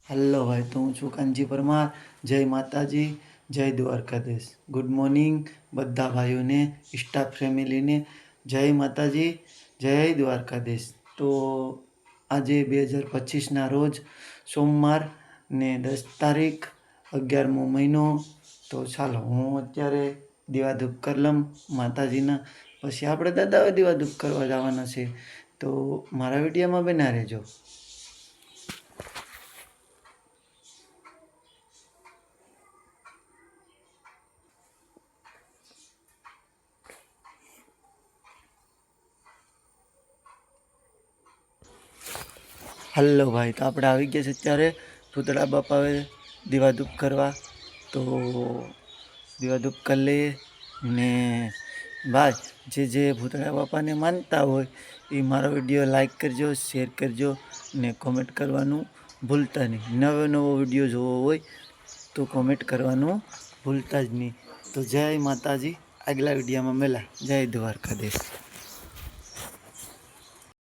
Hello ભાઈ, તો હું છું કાનજી પરમાર. જય માતાજી, જય દ્વારકાધીશ. ગુડ મોર્નિંગ બધા ભાઈઓને, સ્ટાફ ફેમિલીને. જય માતાજી, જય દ્વારકાધીશ. તો આજે 2025ના રોજ સોમવાર ને 10 તારીખ 11મો મહિનો. તો ચાલો હું અત્યારે દીવાધૂપ કરી લઉં માતાજીના, પછી આપણે દાદા દીવાધૂપ કરવા જવાના છે. તો મારા વિડીયોમાં બના રહેજો. હલો ભાઈ, તો આપણે આવી ગયા છે અત્યારે ભૂતળા બાપાએ દીવાધૂપ કરવા. તો દીવાધૂપ કરી લઈએ ને ભાઈ જે ભૂતળા બાપાને માનતા હોય એ મારો વિડીયો લાઈક કરજો, શેર કરજો ને કોમેન્ટ કરવાનું ભૂલતા નહીં. નવો વિડીયો જોવો હોય તો કોમેન્ટ કરવાનું ભૂલતા જ નહીં. તો જય માતાજી. આગલા વિડીયોમાં મળ્યા. જય દ્વારકાધીશ.